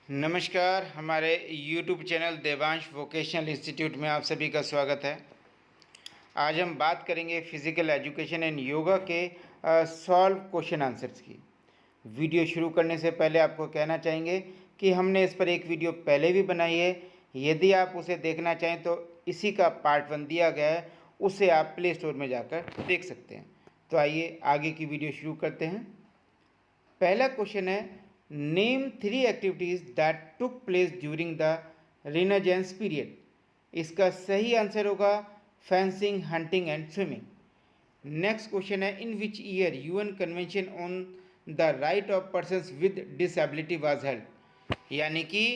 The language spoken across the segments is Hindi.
नमस्कार, हमारे YouTube channel Devansh vocational institute में आप सभी का स्वागत है। आज हम बात करेंगे फिज़िकल एजुकेशन एंड योगा के सॉल्व क्वेश्चन आंसर्स की। वीडियो शुरू करने से पहले आपको कहना चाहेंगे कि हमने इस पर एक वीडियो पहले भी बनाई है। यदि आप उसे देखना चाहें तो इसी का पार्ट 1 दिया गया है, उसे आप प्ले स्टोर में जाकर देख सकते हैं। तो आइए आगे की वीडियो शुरू करते हैं। पहला क्वेश्चन है, name 3 activities that took place during the renaissance period. इसका सही आंसर होगा fencing, hunting and swimming. Next question है, in which year UN convention on the right of persons with disability was held. यानी कि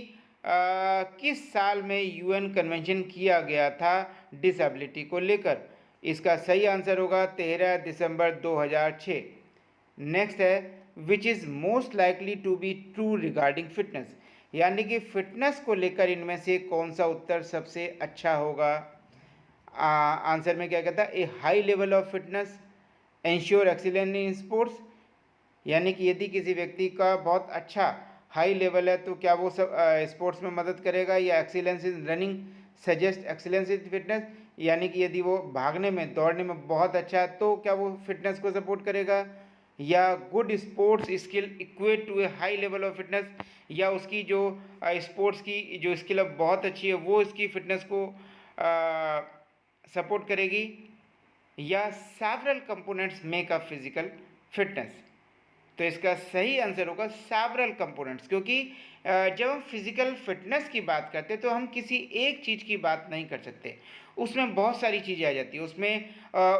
किस साल में यूएन कन्वेंशन किया गया था डिसेबिलिटी को लेकर। इसका सही आंसर होगा 13 दिसंबर 2006। नेक्स्ट है, which is most likely to be true regarding fitness. यानी कि फिटनेस को लेकर इनमें से कौन सा उत्तर सबसे अच्छा होगा। आंसर में क्या कहता है, a high level of fitness ensure excellence in sports. यानी कि यदि किसी व्यक्ति का बहुत अच्छा हाई लेवल है तो क्या वो सब स्पोर्ट्स में मदद करेगा, या excellence in running suggest excellence in fitness. यानी कि यदि वो भागने में दौड़ने में बहुत अच्छा है तो क्या वो फिटनेस को सपोर्ट करेगा, या good sports skill equate to a high level of fitness, या उसकी जो स्पोर्ट्स की जो स्किल अब बहुत अच्छी है वो इसकी फिटनेस को सपोर्ट करेगी, या several components make a physical fitness. तो इसका सही आंसर होगा सेवरल कंपोनेंट्स, क्योंकि जब हम फिजिकल फिटनेस की बात करते हैं तो हम किसी एक चीज़ की बात नहीं कर सकते, उसमें बहुत सारी चीज़ें आ जाती है। उसमें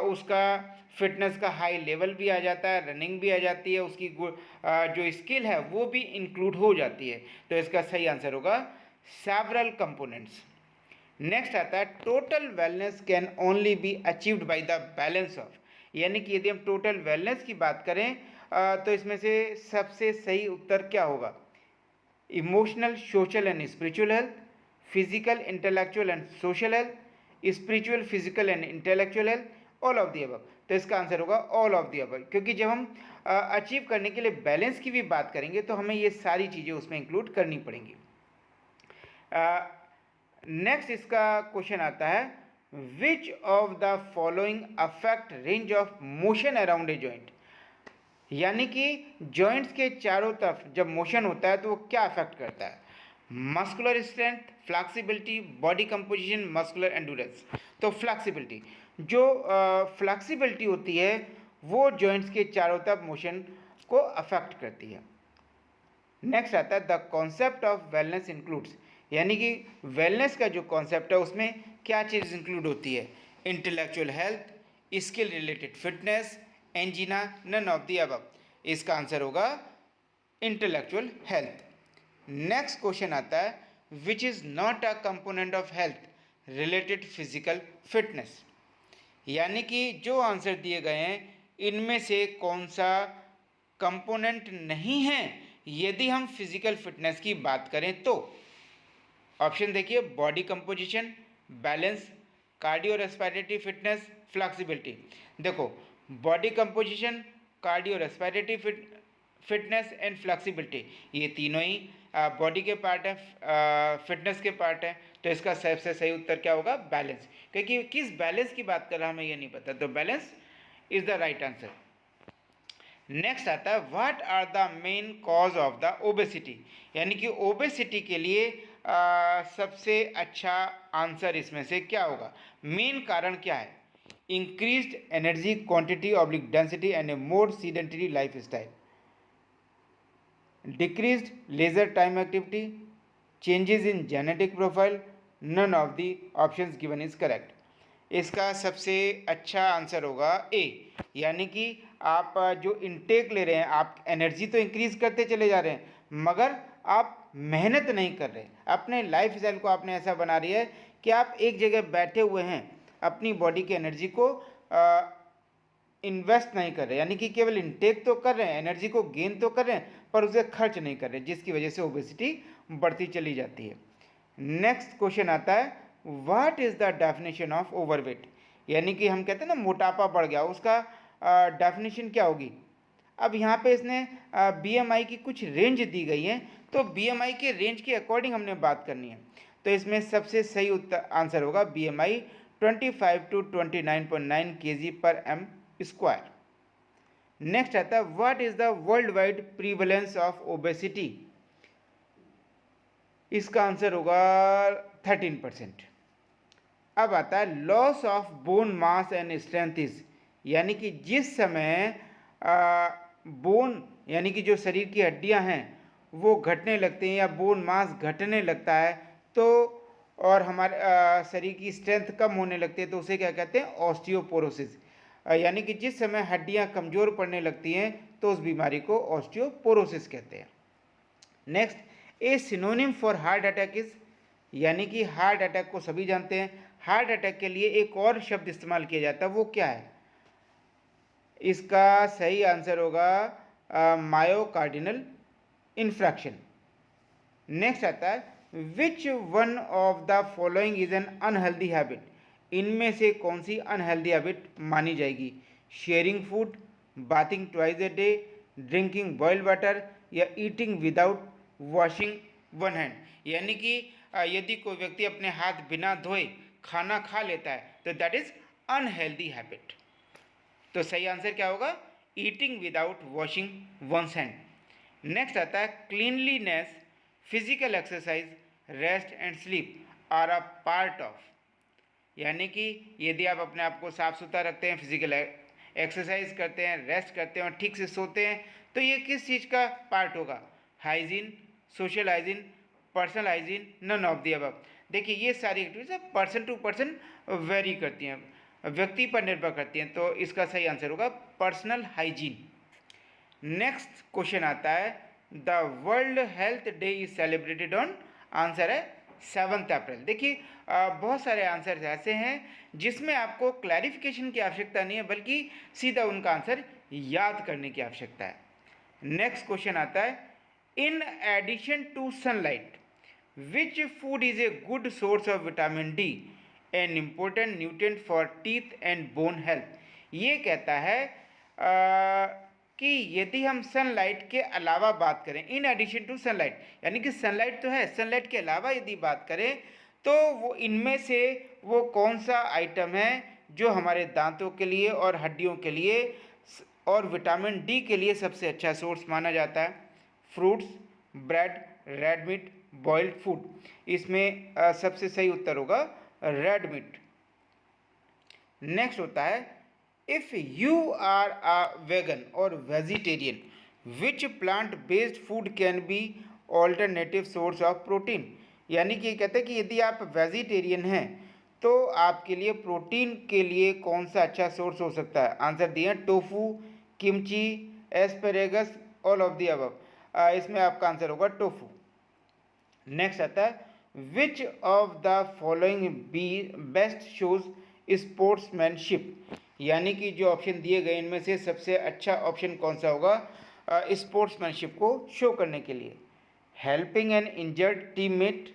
उसका फिटनेस का हाई लेवल भी आ जाता है, रनिंग भी आ जाती है, उसकी जो स्किल है वो भी इंक्लूड हो जाती है। तो इसका सही आंसर होगा सेवरल कंपोनेंट्स। नेक्स्ट आता है, total wellness can only be achieved by the balance of. यानी कि यदि हम टोटल वेलनेस की बात करें तो इसमें से सबसे सही उत्तर क्या होगा। Emotional, social and spiritual health, physical, intellectual and social health, spiritual, physical and intellectual health, all of the above. तो इसका आंसर होगा ऑल ऑफ दी अबव, क्योंकि जब हम अचीव करने के लिए बैलेंस की भी बात करेंगे तो हमें ये सारी चीज़ें उसमें इंक्लूड करनी पड़ेंगी। नेक्स्ट इसका क्वेश्चन आता है, which of the following affect range of motion around a joint. यानी कि जॉइंट्स के चारों तरफ जब मोशन होता है तो वो क्या अफेक्ट करता है। Muscular strength, flexibility, body composition, muscular endurance. तो फ्लेक्सिबिलिटी, जो फ्लेक्सिबिलिटी होती है वो जॉइंट्स के चारों तरफ मोशन को अफेक्ट करती है। नेक्स्ट आता है, the concept of wellness includes. यानी कि वेलनेस का जो कॉन्सेप्ट है उसमें क्या चीज़ इंक्लूड होती है। Intellectual health, skill related fitness, angina, none of the above. इसका आंसर होगा इंटेलेक्चुअल हेल्थ। नेक्स्ट क्वेश्चन आता है, which is not a component of health related physical fitness. यानी कि जो आंसर दिए गए हैं इनमें से कौन सा कंपोनेंट नहीं है यदि हम फिजिकल फिटनेस की बात करें तो। ऑप्शन देखिए, body composition, balance, cardio respiratory fitness, flexibility. देखो, body composition, cardio respiratory fitness and flexibility, ये तीनों ही बॉडी के पार्ट है, फिटनेस के पार्ट है। तो इसका सबसे सही उत्तर क्या होगा, बैलेंस। क्योंकि किस बैलेंस की बात कर रहा है हमें ये नहीं पता, तो balance is the right answer. Next आता है, what are the main cause of the obesity. यानी कि ओबेसिटी के लिए सबसे अच्छा आंसर इसमें से क्या होगा, मेन कारण क्या है। Increased energy quantity oblique density and a more sedentary lifestyle, decreased leisure time activity, changes in genetic profile, none of the options given is correct. इसका सबसे अच्छा आंसर होगा ए। यानी कि आप जो इनटेक ले रहे हैं, आप एनर्जी तो इंक्रीज करते चले जा रहे हैं मगर आप मेहनत नहीं कर रहे। अपने लाइफ स्टाइल को आपने ऐसा बना रही है कि आप एक जगह बैठे हुए हैं, अपनी बॉडी की एनर्जी को इन्वेस्ट नहीं कर रहे। यानी कि केवल इनटेक तो कर रहे हैं, एनर्जी को गेन तो कर रहे हैं पर उसे खर्च नहीं कर रहे, जिसकी वजह से ओबेसिटी बढ़ती चली जाती है। नेक्स्ट क्वेश्चन आता है, what is the definition of overweight. यानी कि हम कहते हैं ना मोटापा बढ़ गया, उसका डेफिनेशन क्या होगी। अब यहाँ पे इसने बीएमआई की कुछ रेंज दी गई है, तो बीएमआई के रेंज के अकॉर्डिंग हमने बात करनी है। तो इसमें सबसे सही उत्तर आंसर होगा बीएमआई 25 to 29.9 kg/m²। नेक्स्ट आता है what is the world wide prevalence of obesity. इसका आंसर होगा 13%। अब आता है loss of bone mass and strength is, यानी कि जिस समय बोन यानी कि जो शरीर की हड्डियां हैं वो घटने लगते हैं या बोन मास घटने लगता है, तो और हमारे शरीर की स्ट्रेंथ कम होने लगती है, तो उसे क्या कहते हैं, ऑस्टियोपोरोसिस। यानी कि जिस समय हड्डियां कमज़ोर पड़ने लगती हैं तो उस बीमारी को ऑस्टियोपोरोसिस कहते हैं। Next, A synonym for heart attack is, यानी कि हार्ट अटैक को सभी जानते हैं, हार्ट अटैक के लिए एक और शब्द इस्तेमाल किया जाता है, वो क्या है? इसका सही आंसर होगा मायोकार्डिनल इन्फ्रैक्शन। नेक्स्ट आता है which one of the following is an unhealthy habit. इनमें से कौन सी अनहेल्दी हैबिट मानी जाएगी? Sharing food, bathing twice a day, drinking boiled water या eating without washing one hand. यानी कि यदि कोई व्यक्ति अपने हाथ बिना धोए खाना खा लेता है तो दैट इज अनहेल्दी हैबिट। तो सही आंसर क्या होगा? Eating without washing once hand. Next आता है cleanliness, physical exercise, rest and sleep are a part of. यानी कि यदि आप अपने आप को साफ सुथरा रखते हैं, फिजिकल एक्सरसाइज करते हैं, रेस्ट करते हैं और ठीक से सोते हैं, तो ये किस चीज़ का पार्ट होगा? Hygiene, social hygiene, personal hygiene, none of the above. देखिए ये सारी activities person to person vary करती हैं, व्यक्ति पर निर्भर करती हैं, तो इसका सही आंसर होगा पर्सनल हाइजीन। नेक्स्ट क्वेश्चन आता है the world health day is celebrated on, answer है 7 अप्रैल। देखिए बहुत सारे आंसर ऐसे हैं जिसमें आपको क्लैरिफिकेशन की आवश्यकता नहीं है, बल्कि सीधा उनका आंसर याद करने की आवश्यकता है। नेक्स्ट क्वेश्चन आता है in addition to sunlight which food is a good source of vitamin D an important nutrient for teeth and bone health. ये कहता है कि यदि हम सनलाइट के अलावा बात करें, इन एडिशन टू सनलाइट, यानी कि सनलाइट तो है, सनलाइट के अलावा यदि बात करें तो वो इनमें से वो कौन सा आइटम है जो हमारे दांतों के लिए और हड्डियों के लिए और विटामिन डी के लिए सबसे अच्छा सोर्स माना जाता है? Fruits, bread, red meat, boiled food. इसमें सबसे सही उत्तर होगा रेड मीट। नेक्स्ट होता है if you are a vegan और vegetarian which plant based food can be alternative source of protein. यानी कि कहते हैं कि यदि आप वेजिटेरियन हैं तो आपके लिए प्रोटीन के लिए कौन सा अच्छा सोर्स हो सकता है? आंसर दिए tofu, kimchi, asparagus, all of the above. इसमें आपका आंसर होगा टोफू। नेक्स्ट आता है which of the following B best shows sportsmanship. यानी कि जो ऑप्शन दिए गए इनमें से सबसे अच्छा ऑप्शन कौन सा होगा स्पोर्ट्समैनशिप को शो करने के लिए? हेल्पिंग एन इंजर्ड टीममेट,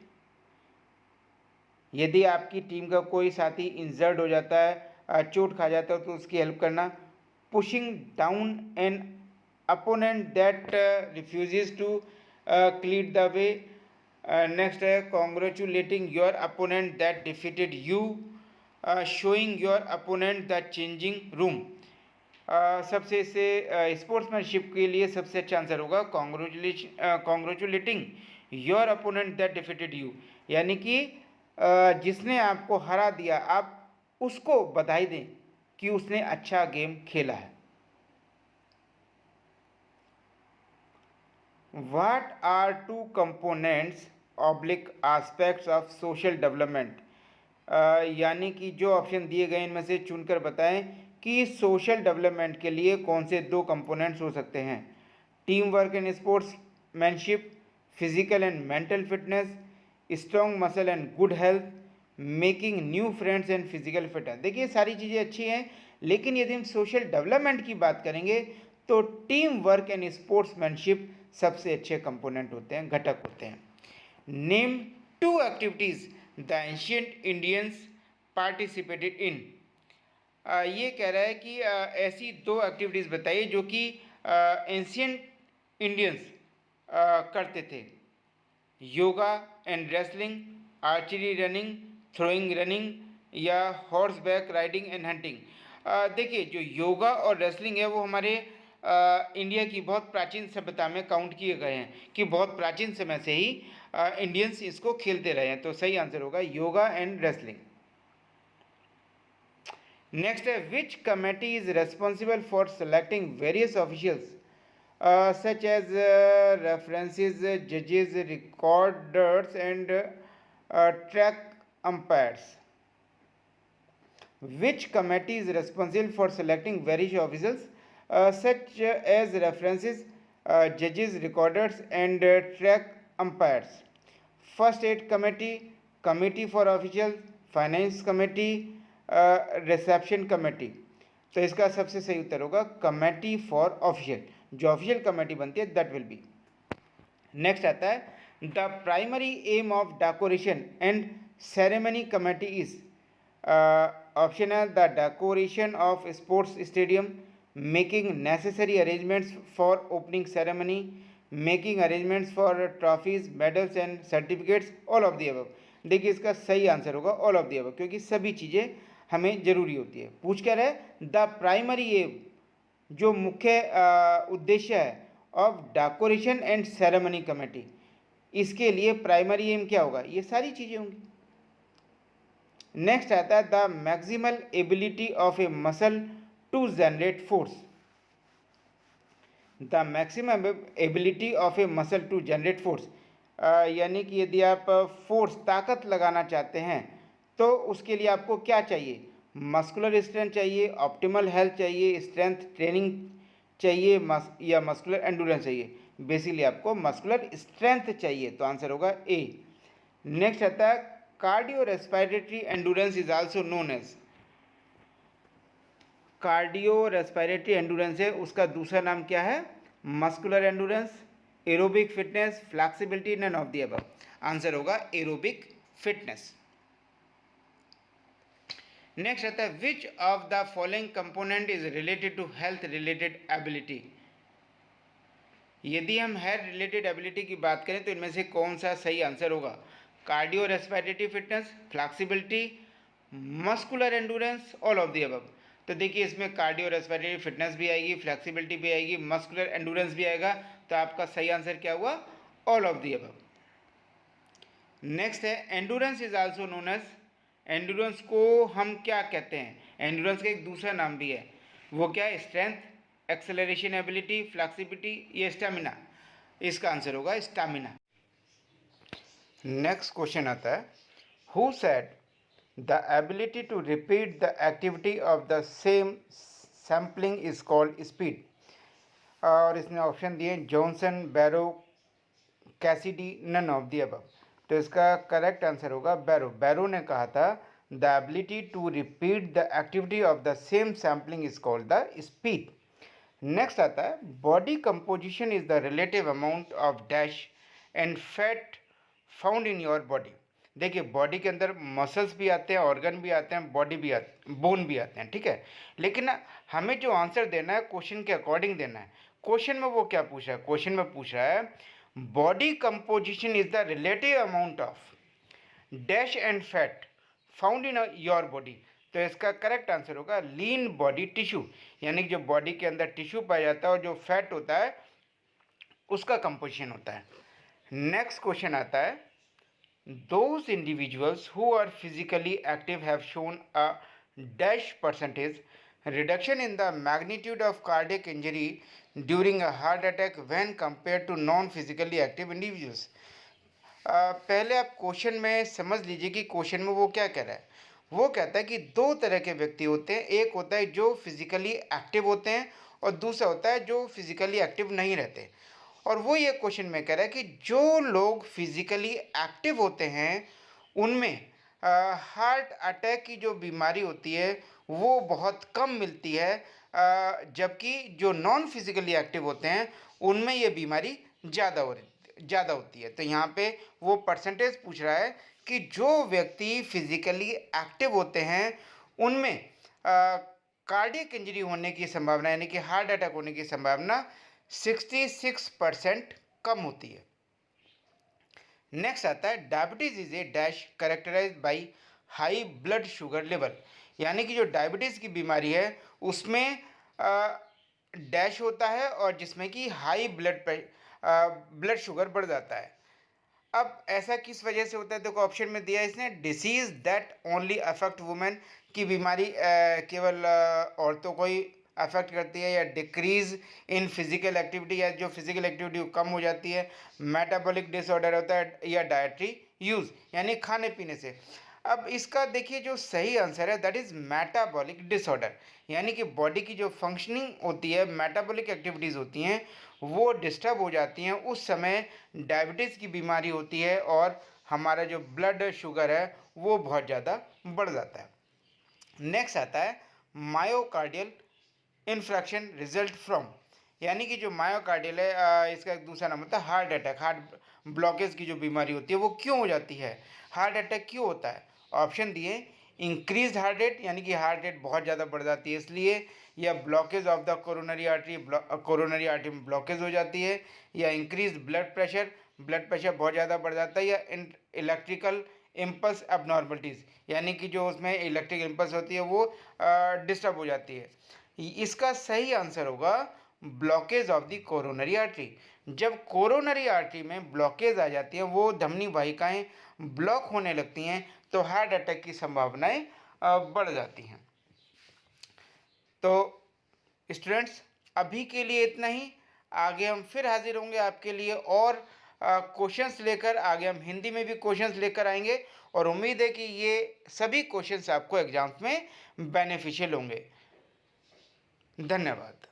यदि आपकी टीम का कोई साथी इंजर्ड हो जाता है, चोट खा जाता है, तो उसकी हेल्प करना। Pushing down an opponent that refuses to clear the way. Next है congratulating your opponent that defeated you, showing your opponent the changing room. सबसे से स्पोर्ट्समैनशिप के लिए सबसे अच्छा आंसर होगा congratulating your opponent that defeated you. यानी कि जिसने आपको हरा दिया आप उसको बधाई दें कि उसने अच्छा गेम खेला है। What are two components oblique aspects of social development. यानी कि जो ऑप्शन दिए गए इनमें से चुनकर बताएं कि सोशल डेवलपमेंट के लिए कौन से 2 कंपोनेंट्स हो सकते हैं? Team work and sportsmanship, physical and mental fitness, strong muscle and good health, making new friends and physical fitness. देखिए सारी चीज़ें अच्छी हैं, लेकिन यदि हम सोशल डेवलपमेंट की बात करेंगे तो टीम वर्क एंड स्पोर्ट्समैनशिप सबसे अच्छे कंपोनेंट होते हैं, घटक होते हैं। Name 2 activities the ancient Indians participated in. ये कह रहा है कि ऐसी 2 एक्टिविटीज़ बताइए जो कि एंशिएंट इंडियंस करते थे। Yoga and wrestling, archery running, throwing running या horseback riding and hunting. देखिए जो योगा और रेसलिंग है वो हमारे इंडिया की बहुत प्राचीन सभ्यता में काउंट किए गए हैं कि बहुत प्राचीन समय से ही इंडियंस इसको खेलते रहे हैं। तो सही आंसर होगा योगा एंड रेसलिंग। नेक्स्ट है विच committee is responsible for selecting various officials such as references, judges, recorders, and track umpires. Which committee is responsible for selecting various officials such as references, judges, recorders, and track umpires? First Aid Committee, Committee for Officials, Finance Committee, Reception Committee. तो इसका सबसे सही उत्तर होगा कमेटी फॉर ऑफिशियल, जो ऑफिशियल कमेटी बनती है दैट विल बी। नेक्स्ट आता है the primary aim of decoration and ceremony committee is, option है the decoration of sports stadium, making necessary arrangements for opening ceremony, making arrangements for trophies, medals and certificates, all of the above. देखिए इसका सही आंसर होगा ऑल ऑफ द अबव, क्योंकि सभी चीज़ें हमें जरूरी होती है। पूछ क्या रहे द प्राइमरी एम, जो मुख्य उद्देश्य है of decoration and ceremony committee, इसके लिए प्राइमरी एम क्या होगा, ये सारी चीज़ें होंगी। नेक्स्ट आता है the maximal ability of a muscle to generate force, the maximum ability of a muscle to generate force, यानी कि यदि आप फोर्स ताकत लगाना चाहते हैं तो उसके लिए आपको क्या चाहिए, मस्कुलर स्ट्रेंथ चाहिए, ऑप्टिमल हेल्थ चाहिए, स्ट्रेंथ ट्रेनिंग चाहिए या मस्कुलर एंडुरेंस चाहिए। बेसिकली आपको मस्कुलर स्ट्रेंथ चाहिए, तो आंसर होगा ए। नेक्स्ट आता है cardio respiratory endurance is also known as, cardio respiratory endurance है उसका दूसरा नाम क्या है, muscular endurance, aerobic fitness, flexibility, none of the above. Answer होगा एरोबिक फिटनेस। नेक्स्ट आता है which of the following component is related to health related ability. यदि हम हेल्थ रिलेटेड एबिलिटी की बात करें तो इनमें से कौन सा सही आंसर होगा, cardio respiratory fitness, flexibility, muscular endurance, all of the above. तो देखिए इसमें कार्डियो रेस्पिरेटरी फिटनेस भी आएगी, फ्लेक्सिबिलिटी भी आएगी, मस्कुलर एंडुरेंस भी आएगा, तो आपका सही आंसर क्या हुआ, all of the above. Next है एंडुरेंस इज आल्सो नोन एज, एंडुरेंस को हम क्या कहते हैं, एंडुरेंस का एक दूसरा नाम भी है, वो क्या है, स्ट्रेंथ, एक्सेलरेशन एबिलिटी, फ्लेक्सिबिलिटी या स्टेमिना। इसका आंसर होगा स्टेमिना। नेक्स्ट क्वेश्चन आता है who said the ability to repeat the activity of the same sampling is called speed, और इसने ऑप्शन दिए Johnson, Barrow, Cassidy, none of the above. तो इसका करेक्ट आंसर होगा बैरो। बैरो ने कहा था the ability to repeat the activity of the same sampling is called the speed. Next आता है body composition is the relative amount of dash and fat found in your body. देखिए बॉडी के अंदर मसल्स भी आते हैं, ऑर्गन भी आते हैं, बॉडी भी आते, बोन भी आते हैं, ठीक है। लेकिन हमें जो आंसर देना है क्वेश्चन के अकॉर्डिंग देना है। क्वेश्चन में वो क्या पूछ रहा है, क्वेश्चन में पूछ रहा है body composition is the relative amount of dash and fat found in your body. तो इसका करेक्ट आंसर होगा लीन बॉडी टिश्यू, यानी कि जो बॉडी के अंदर टिश्यू पाया जाता है और जो फैट होता है उसका कंपोजिशन होता है। नेक्स्ट क्वेश्चन आता है those individuals who are physically active have shown a dash percentage reduction in the magnitude of cardiac injury during a heart attack when compared to non-physically active individuals। पहले आप क्वेश्चन में समझ लीजिए कि क्वेश्चन में वो क्या कह रहा है। वो कहता है कि दो तरह के व्यक्ति होते हैं, एक होता है जो फिजिकली एक्टिव होते हैं और दूसरा होता है जो फिजिकली एक्टिव नहीं रहते। और वो ये क्वेश्चन में कह रहा है कि जो लोग फिजिकली एक्टिव होते हैं उनमें हार्ट अटैक की जो बीमारी होती है वो बहुत कम मिलती है, जबकि जो नॉन फिजिकली एक्टिव होते हैं उनमें ये बीमारी ज़्यादा होती है। तो यहाँ पे वो परसेंटेज पूछ रहा है कि जो व्यक्ति फिजिकली एक्टिव होते हैं उनमें कार्डियक इंजरी होने की संभावना, यानी कि हार्ट अटैक होने की संभावना 66% कम होती है। नेक्स्ट आता है diabetes is a dash characterize by high blood sugar level, यानी कि जो डायबिटीज़ की बीमारी है उसमें डैश होता है और जिसमें कि हाई ब्लड शुगर बढ़ जाता है। अब ऐसा किस वजह से होता है, देखो ऑप्शन में दिया है इसने, disease that only affect women, की बीमारी केवल औरतों को ही अफेक्ट करती है, या डिक्रीज इन फिजिकल एक्टिविटी, या जो फिजिकल एक्टिविटी कम हो जाती है, मेटाबॉलिक डिसऑर्डर होता है, या डाइटरी यूज़ यानी खाने पीने से। अब इसका देखिए जो सही आंसर है दैट इज़ मेटाबॉलिक डिसऑर्डर, यानी कि बॉडी की जो फंक्शनिंग होती है, मेटाबॉलिक एक्टिविटीज़ होती हैं वो डिस्टर्ब हो जाती हैं, उस समय डायबिटीज़ की बीमारी होती है और हमारा जो ब्लड शुगर है वो बहुत ज़्यादा बढ़ जाता है। नेक्स्ट आता है मायोकार्डियल इन्फ्रैक्शन रिजल्ट फ्रॉम, यानी कि जो मायोकार्डियल है इसका एक दूसरा नाम होता है हार्ट अटैक। हार्ट ब्लॉकेज की जो बीमारी होती है वो क्यों हो जाती है, हार्ट अटैक क्यों होता है? ऑप्शन दिए, इंक्रीज हार्ट रेट यानी कि हार्ट रेट बहुत ज़्यादा बढ़ जाती है इसलिए, या blockage of the coronary artery में ब्लॉकेज हो जाती है, या इंक्रीज ब्लड प्रेशर बहुत ज़्यादा बढ़ जाता है, या इलेक्ट्रिकल इम्पल्स एबनॉर्मलिटीज़ यानी कि जो उसमें इलेक्ट्रिक इम्पल्स होती है वो डिस्टर्ब हो जाती है। इसका सही आंसर होगा blockage of the coronary artery. जब कोरोनरी आर्टरी में ब्लॉकेज आ जाती है, वो धमनी वाहिकाएं ब्लॉक होने लगती हैं, तो हार्ट अटैक की संभावनाएं बढ़ जाती हैं। तो स्टूडेंट्स अभी के लिए इतना ही, आगे हम फिर हाजिर होंगे आपके लिए और क्वेश्चंस लेकर। आगे हम हिंदी में भी क्वेश्चंस लेकर आएंगे और उम्मीद है कि ये सभी क्वेश्चंस आपको एग्जाम्स में बेनिफिशियल होंगे। धन्यवाद।